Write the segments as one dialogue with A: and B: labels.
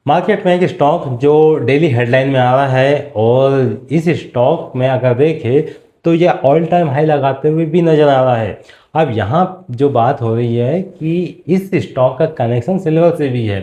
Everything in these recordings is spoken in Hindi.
A: मार्केट में एक स्टॉक जो डेली हेडलाइन में आ रहा है और इस स्टॉक में अगर देखें तो ये ऑल टाइम हाई लगाते हुए भी नज़र आ रहा है। अब यहाँ जो बात हो रही है कि इस स्टॉक का कनेक्शन सिल्वर से भी है।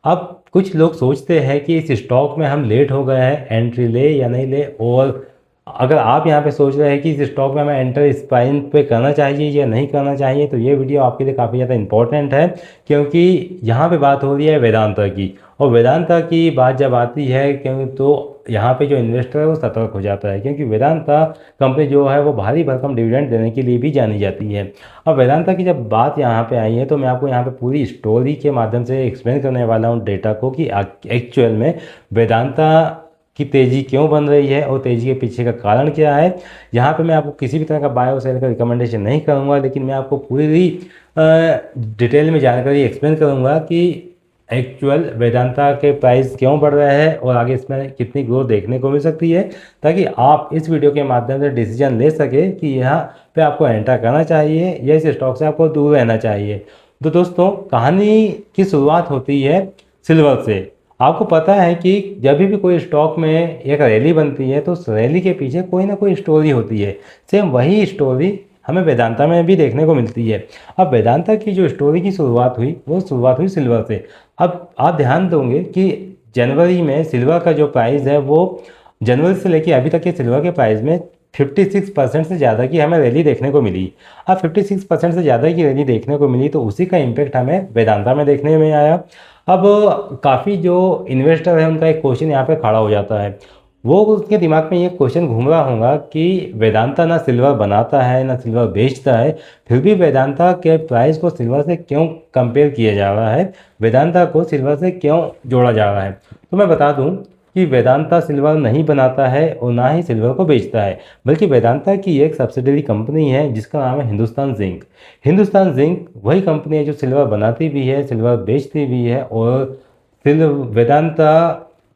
A: अब कुछ लोग सोचते हैं कि इस स्टॉक में हम लेट हो गए हैं, एंट्री ले या नहीं ले। और अगर आप यहाँ पे सोच रहे हैं कि इस स्टॉक में हमें एंटर इस प्राइस पे करना चाहिए या नहीं करना चाहिए, तो ये वीडियो आपके लिए काफ़ी ज़्यादा इंपॉर्टेंट है, क्योंकि यहाँ पे बात हो रही है वेदांता की। और वेदांता की बात जब आती है क्यों तो यहाँ पे जो इन्वेस्टर है वो सतर्क हो जाता है, क्योंकि वेदांता कंपनी जो है वो भारी भरकम डिविडेंड देने के लिए भी जानी जाती है। अब वेदांता की जब बात यहाँ पे आई है तो मैं आपको यहाँ पे पूरी स्टोरी के माध्यम से एक्सप्लेन करने वाला हूँ डेटा को कि एक्चुअल में वेदांता की तेज़ी क्यों बन रही है और तेज़ी के पीछे का कारण क्या है। यहाँ पे मैं आपको किसी भी तरह का बाय और सेल का रिकमेंडेशन नहीं करूँगा, लेकिन मैं आपको पूरी डिटेल में जानकारी एक्सप्लेन करूँगा कि एक्चुअल वेदांता के प्राइस क्यों बढ़ रहे हैं और आगे इसमें कितनी ग्रोथ देखने को मिल सकती है, ताकि आप इस वीडियो के माध्यम से डिसीजन ले सके कि यहाँ पे आपको एंटर करना चाहिए या इस स्टॉक से आपको दूर रहना चाहिए। तो दोस्तों, कहानी की शुरुआत होती है सिल्वर से। आपको पता है कि जब भी कोई स्टॉक में एक रैली बनती है तो उस रैली के पीछे कोई ना कोई स्टोरी होती है। सेम वही स्टोरी हमें वेदांता में भी देखने को मिलती है। अब वेदांता की जो स्टोरी की शुरुआत हुई वो शुरुआत हुई सिल्वर से। अब आप ध्यान दोगे कि जनवरी में सिल्वर का जो प्राइस है वो जनवरी से लेकर अभी तक के सिल्वर के प्राइस में 56% से ज़्यादा की हमें रैली देखने को मिली। अब 56% से ज़्यादा की रैली देखने को मिली तो उसी का इम्पैक्ट हमें वेदांता में देखने में आया। अब काफ़ी जो इन्वेस्टर है उनका एक क्वेश्चन यहाँ पे खड़ा हो जाता है। वो उसके दिमाग में ये क्वेश्चन घूम रहा होगा कि वेदांता ना सिल्वर बनाता है ना सिल्वर बेचता है, फिर भी वेदांता के प्राइस को सिल्वर से क्यों कंपेयर किया जा रहा है, वेदांता को सिल्वर से क्यों जोड़ा जा रहा है। तो मैं बता दूं कि वेदांता सिल्वर नहीं बनाता है और ना ही सिल्वर को बेचता है, बल्कि वेदांता की एक सब्सिडरी कंपनी है जिसका नाम है हिंदुस्तान जिंक। हिंदुस्तान जिंक वही कंपनी है जो सिल्वर बनाती भी है, सिल्वर बेचती भी है। और फिर वेदांता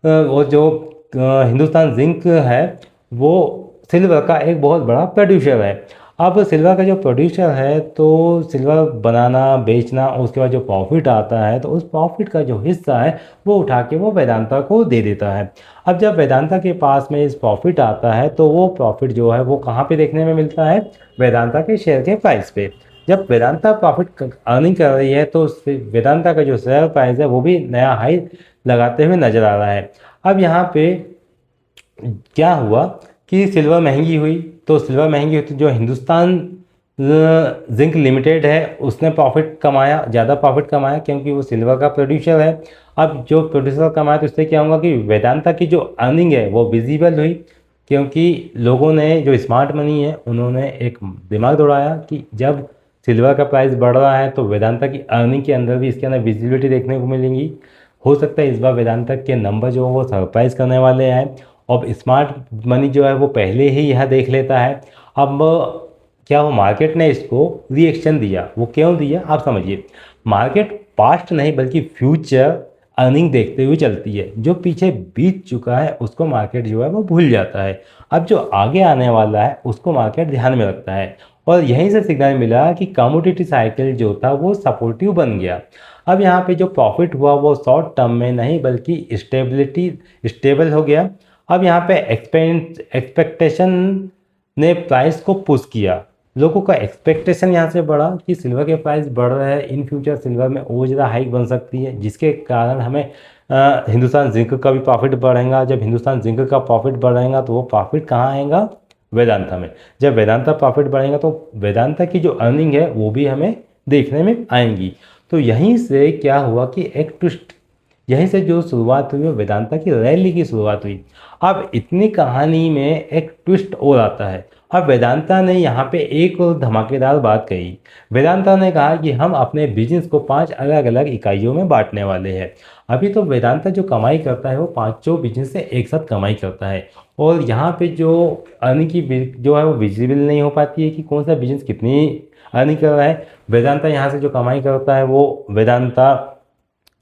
A: और जो हिंदुस्तान जिंक है वो सिल्वर का एक बहुत बड़ा प्रोड्यूसर है। अब सिल्वर का जो प्रोड्यूसर है तो सिल्वर बनाना बेचना और उसके बाद जो प्रॉफिट आता है तो उस प्रॉफिट का जो हिस्सा है वो उठा के वो वेदांता को दे देता है। अब जब वेदांता के पास में इस प्रॉफिट आता है तो वो प्रॉफिट जो है वो कहाँ पे देखने में मिलता है, वेदांता के शेयर के प्राइस पे। जब वेदांता प्रॉफिट अर्निंग कर रही है तो वेदांता का जो शेयर प्राइस है वो भी नया हाई लगाते हुए नजर आ रहा है। अब यहाँ पे क्या हुआ कि सिल्वर महंगी हुई, तो सिल्वर महंगी हुई तो जो हिंदुस्तान जिंक लिमिटेड है उसने प्रॉफिट कमाया, ज़्यादा प्रॉफिट कमाया क्योंकि वो सिल्वर का प्रोड्यूसर है। अब जो प्रोड्यूसर कमाया तो उससे क्या होगा कि वेदांता की जो अर्निंग है वो विजिबल हुई, क्योंकि लोगों ने जो स्मार्ट मनी है उन्होंने एक दिमाग दौड़ाया कि जब सिल्वर का प्राइस बढ़ रहा है तो वेदांता की अर्निंग के अंदर भी इसके अंदर विजिबिलिटी देखने को मिलेंगी। हो सकता है इस बार वेदांता के नंबर जो वो सरप्राइज करने वाले हैं। अब स्मार्ट मनी जो है वो पहले ही यह देख लेता है। अब क्या हो, मार्केट ने इसको रिएक्शन दिया। वो क्यों दिया आप समझिए। मार्केट पास्ट नहीं बल्कि फ्यूचर अर्निंग देखते हुए चलती है। जो पीछे बीत चुका है उसको मार्केट जो है वो भूल जाता है। अब जो आगे आने वाला है उसको मार्केट ध्यान में रखता है। और यहीं से सिग्नल मिला कि कमोडिटी साइकिल जो था वो सपोर्टिव बन गया। अब यहाँ पे जो प्रॉफिट हुआ वो शॉर्ट टर्म में नहीं बल्कि स्टेबल हो गया। अब यहाँ पे एक्सपेक्टेशन ने प्राइस को पुश किया। लोगों का एक्सपेक्टेशन यहाँ से बढ़ा कि सिल्वर के प्राइस बढ़ रहे हैं, इन फ्यूचर सिल्वर में और ज़्यादा हाइक बन सकती है, जिसके कारण हमें हिंदुस्तान जिंक का भी प्रॉफिट बढ़ेगा। जब हिंदुस्तान जिंक का प्रॉफिट बढ़ेगा तो वो प्रॉफिट कहाँ आएगा, वेदांता में। जब वेदांता प्रॉफिट बढ़ेगा तो वेदांता की जो अर्निंग है वो भी हमें देखने में आएंगी। तो यहीं से क्या हुआ कि एक ट्विस्ट, यहीं से जो शुरुआत हुई वो वेदांता की रैली की शुरुआत हुई। अब इतनी कहानी में एक ट्विस्ट और आता है। अब वेदांता ने यहाँ पे एक और धमाकेदार बात कही। वेदांता ने कहा कि हम अपने बिजनेस को 5 अलग अलग इकाइयों में बांटने वाले हैं। अभी तो वेदांता जो कमाई करता है वो 5 बिजनेस से एक साथ कमाई करता है। और यहाँ पे जो अर्निंग की जो है वो विजिबल नहीं हो पाती है कि कौन सा बिजनेस कितनी अर्निंग कर रहा है। वेदांता यहाँ से जो कमाई करता है वो वेदांता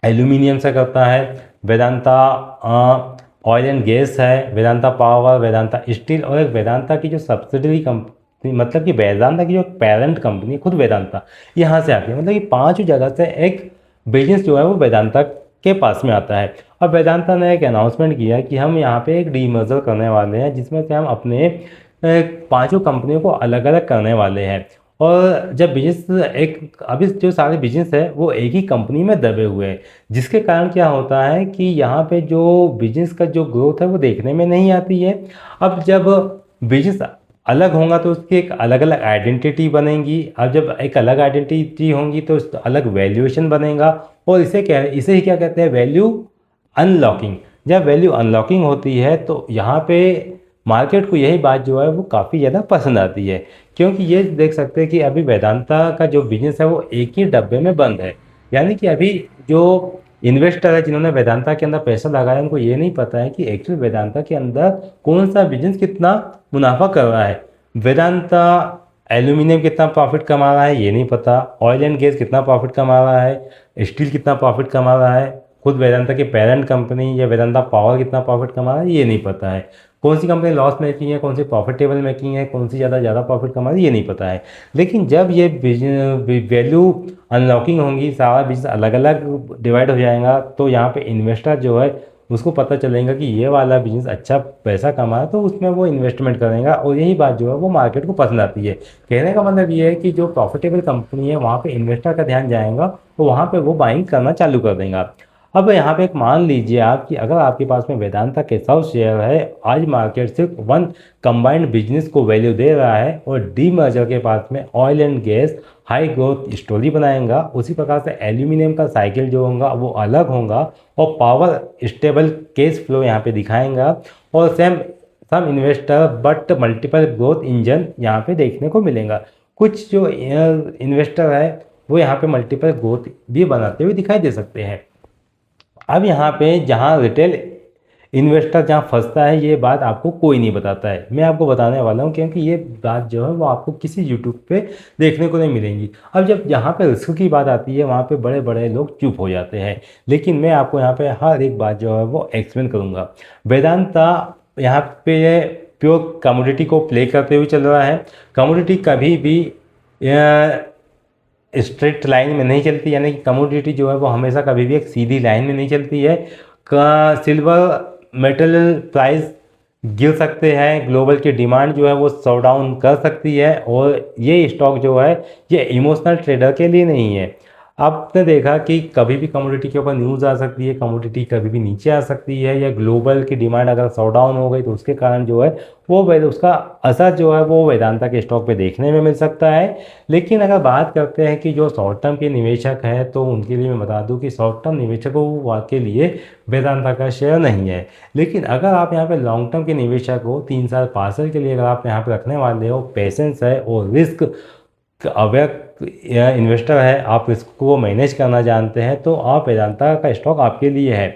A: एल्यूमिनियम से करता है, वेदांता ऑयल एंड गैस है, वेदांता पावर, वेदांता स्टील और एक वेदांता की जो सब्सिडरी कंपनी, मतलब कि वेदांता की जो पेरेंट कंपनी खुद वेदांता यहाँ से आती है। मतलब कि 5 जगह से एक बिजनेस जो है वो वेदांता के पास में आता है। अब वेदांता ने एक अनाउंसमेंट किया कि हम यहाँ पे एक डीमर्जर करने वाले हैं, जिसमें से हम अपने पांचों कंपनियों को अलग अलग करने वाले हैं। और जब बिजनेस एक अभी जो सारे बिजनेस है वो एक ही कंपनी में दबे हुए हैं, जिसके कारण क्या होता है कि यहाँ पे जो बिजनेस का जो ग्रोथ है वो देखने में नहीं आती है। अब जब बिजनेस अलग होगा तो उसकी एक अलग अलग आइडेंटिटी बनेगी। अब जब एक अलग आइडेंटिटी होंगी तो उस अलग वैल्यूएशन बनेगा, और इसे ही क्या कहते हैं, वैल्यू अनलॉकिंग। जब वैल्यू अनलॉकिंग होती है तो यहाँ पे मार्केट को यही बात जो है वो काफ़ी ज़्यादा पसंद आती है, क्योंकि ये देख सकते हैं कि अभी वेदांता का जो बिजनेस है वो एक ही डब्बे में बंद है। यानी कि अभी जो इन्वेस्टर है जिन्होंने वेदांता के अंदर पैसा लगाया, उनको ये नहीं पता है कि एक्चुअल वेदांता के अंदर कौन सा बिजनेस कितना मुनाफा कर रहा है। वेदांता एल्यूमिनियम कितना प्रॉफिट कमा रहा है ये नहीं पता, ऑयल एंड गैस कितना प्रॉफिट कमा रहा है, स्टील कितना प्रॉफिट कमा रहा है, खुद वेदांता की पेरेंट कंपनी या वेदांता पावर कितना प्रॉफिट कमा रहा है ये नहीं पता है, कौन सी कंपनी लॉस मेकिंग है, कौन सी प्रॉफिटेबल मेकिंग है, कौन सी ज़्यादा प्रॉफिट कमा रही है ये नहीं पता है। लेकिन जब ये वैल्यू अनलॉकिंग होंगी, सारा बिजनेस अलग अलग डिवाइड हो जाएगा, तो यहाँ पे इन्वेस्टर जो है उसको पता चलेगा कि ये वाला बिजनेस अच्छा पैसा कमा है, तो उसमें वो इन्वेस्टमेंट करेगा। और यही बात जो है वो मार्केट को पसंद आती है। कहने का मतलब ये है कि जो प्रॉफिटेबल कंपनी है वहाँ पे इन्वेस्टर का ध्यान जाएगा, तो वहाँ पे वो बाइंग करना चालू कर देगा। अब यहाँ पे एक मान लीजिए आप कि अगर आपके पास में वेदांता के 100 शेयर है, आज मार्केट सिर्फ वन कंबाइंड बिजनेस को वैल्यू दे रहा है, और डी मर्जर के पास में oil and gas high growth story बनाएगा, उसी प्रकार से एल्यूमिनियम का साइकिल जो होगा वो अलग होगा, और पावर स्टेबल कैश फ्लो यहाँ पे दिखाएगा, और some investor but multiple growth engine यहाँ पे देखने को मिलेगा। कुछ जो इन्वेस्टर है वो यहाँ पे मल्टीपल ग्रोथ भी बनाते हुए दिखाई दे सकते हैं। अब यहाँ पे जहाँ रिटेल इन्वेस्टर जहाँ फंसता है, ये बात आपको कोई नहीं बताता है, मैं आपको बताने वाला हूँ, क्योंकि ये बात जो है वो आपको किसी यूट्यूब पे देखने को नहीं मिलेंगी। अब जब यहाँ पे रिस्क की बात आती है वहाँ पे बड़े बड़े लोग चुप हो जाते हैं, लेकिन मैं आपको यहाँ पे हर एक बात जो है वो एक्सप्लेन करूँगा। वेदांता यहाँ पे प्योर कमोडिटी को प्ले करते हुए चल रहा है। कमोडिटी कभी भी स्ट्रेट लाइन में नहीं चलती, यानी कि कमोडिटी जो है वो हमेशा कभी भी एक सीधी लाइन में नहीं चलती है। सिल्वर मेटल प्राइस गिर सकते हैं, ग्लोबल की डिमांड जो है वो स्लो डाउन कर सकती है, और ये स्टॉक जो है ये इमोशनल ट्रेडर के लिए नहीं है। आपने देखा कि कभी भी कमोडिटी के ऊपर न्यूज़ आ सकती है, कमोडिटी कभी भी नीचे आ सकती है, या ग्लोबल की डिमांड अगर स्लो डाउन हो गई तो उसके कारण जो है वो उसका असर जो है वो वेदांता के स्टॉक पे देखने में मिल सकता है। लेकिन अगर बात करते हैं कि जो शॉर्ट टर्म के निवेशक हैं, तो उनके लिए मैं बता दूं कि शॉर्ट टर्म निवेशकों के लिए वेदांता का शेयर नहीं है। लेकिन अगर आप यहाँ पे लॉन्ग टर्म के निवेशक हो, 3 साल 5 साल के लिए अगर आप यहाँ पे रखने वाले हो, पेशेंस है और रिस्क अवेयर इन्वेस्टर है, आप रिस्क को मैनेज करना जानते हैं, तो आप वेदांता का स्टॉक आपके लिए है,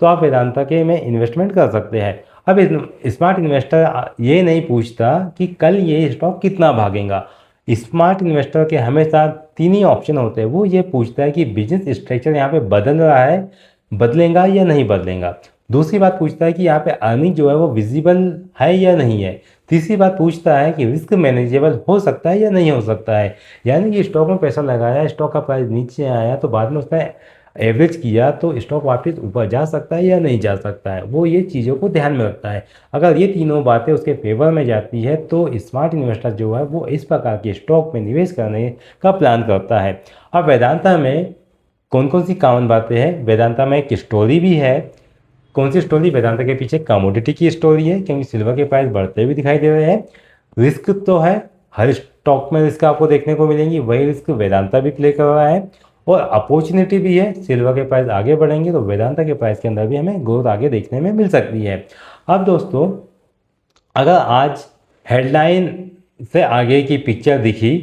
A: तो आप वेदांता के में इन्वेस्टमेंट कर सकते हैं। अब स्मार्ट इन्वेस्टर ये नहीं पूछता कि कल ये स्टॉक कितना भागेगा। स्मार्ट इन्वेस्टर के हमेशा 3 ही ऑप्शन होते हैं। वो ये पूछता है कि बिजनेस स्ट्रक्चर यहाँ पे बदल रहा है, बदलेगा या नहीं बदलेगा। दूसरी बात पूछता है कि यहाँ पे अर्निंग जो है वो विजिबल है या नहीं है। तीसरी बात पूछता है कि रिस्क मैनेजेबल हो सकता है या नहीं हो सकता है। यानी कि स्टॉक में पैसा लगाया, स्टॉक का प्राइस नीचे आया, तो बाद में उसने एवरेज किया तो स्टॉक वापस ऊपर जा सकता है या नहीं जा सकता है, वो ये चीज़ों को ध्यान में रखता है। अगर ये तीनों बातें उसके फेवर में जाती है तो स्मार्ट इन्वेस्टर जो है वो इस प्रकार के स्टॉक में निवेश करने का प्लान करता है। अब वेदांता में कौन कौन सी कॉमन बातें हैं? वेदांता में एक स्टोरी भी है। कौन सी स्टोरी? वेदांता के पीछे कमोडिटी की स्टोरी है, क्योंकि सिल्वर के प्राइस बढ़ते हुए दिखाई दे रहे हैं। रिस्क तो है, हर स्टॉक में रिस्क आपको देखने को मिलेंगी, वही रिस्क वेदांता भी प्ले कर रहा है। और अपॉर्चुनिटी भी है, सिल्वर के प्राइस आगे बढ़ेंगे तो वेदांता के प्राइस के अंदर भी हमें ग्रोथ आगे देखने में मिल सकती है। अब दोस्तों, अगर आज हेडलाइन से आगे की पिक्चर दिखी,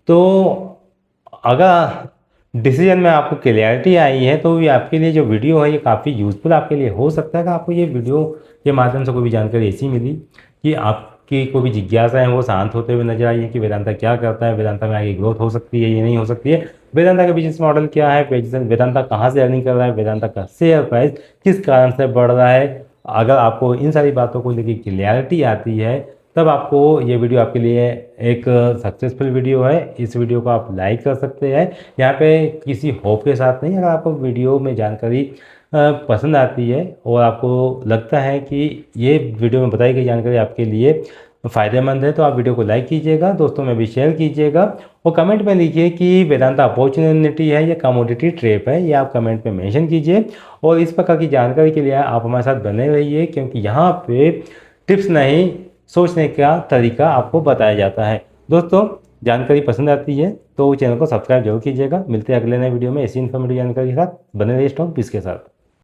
A: तो अगर डिसीजन में आपको क्लियरिटी आई है, तो ये आपके लिए जो वीडियो है ये काफ़ी यूज़फुल आपके लिए हो सकता है। कि आपको ये वीडियो के माध्यम से कोई भी जानकारी ऐसी मिली कि आपकी कोई भी जिज्ञासा है वो शांत होते हुए नजर आई है कि वेदांता क्या करता है, वेदांता में आगे ग्रोथ हो सकती है, ये नहीं हो सकती है, वेदांता का बिजनेस मॉडल क्या है, वेदांता कहाँ से अर्निंग कर रहा है, वेदांता का शेयर प्राइस किस कारण से बढ़ रहा है। अगर आपको इन सारी बातों को लेकर क्लियरिटी आती है, तब आपको ये वीडियो आपके लिए एक सक्सेसफुल वीडियो है। इस वीडियो को आप लाइक कर सकते हैं। यहाँ पे किसी होप के साथ नहीं, अगर आपको वीडियो में जानकारी पसंद आती है और आपको लगता है कि ये वीडियो में बताई गई जानकारी आपके लिए फ़ायदेमंद है, तो आप वीडियो को लाइक कीजिएगा, दोस्तों में भी शेयर कीजिएगा और कमेंट में लिखिए कि वेदांता अपॉर्चुनिटी है या कमोडिटी ट्रेप है, ये आप कमेंट में मेंशन कीजिए। और इस प्रकार की जानकारी के लिए आप हमारे साथ बने रहिए, क्योंकि यहाँ पे टिप्स नहीं, सोचने का तरीका आपको बताया जाता है। दोस्तों, जानकारी पसंद आती है तो चैनल को सब्सक्राइब जरूर कीजिएगा। मिलते हैं अगले नए वीडियो में ऐसी इन्फॉर्मेटिव जानकारी के साथ। बने रहिए स्टॉक पिस के साथ।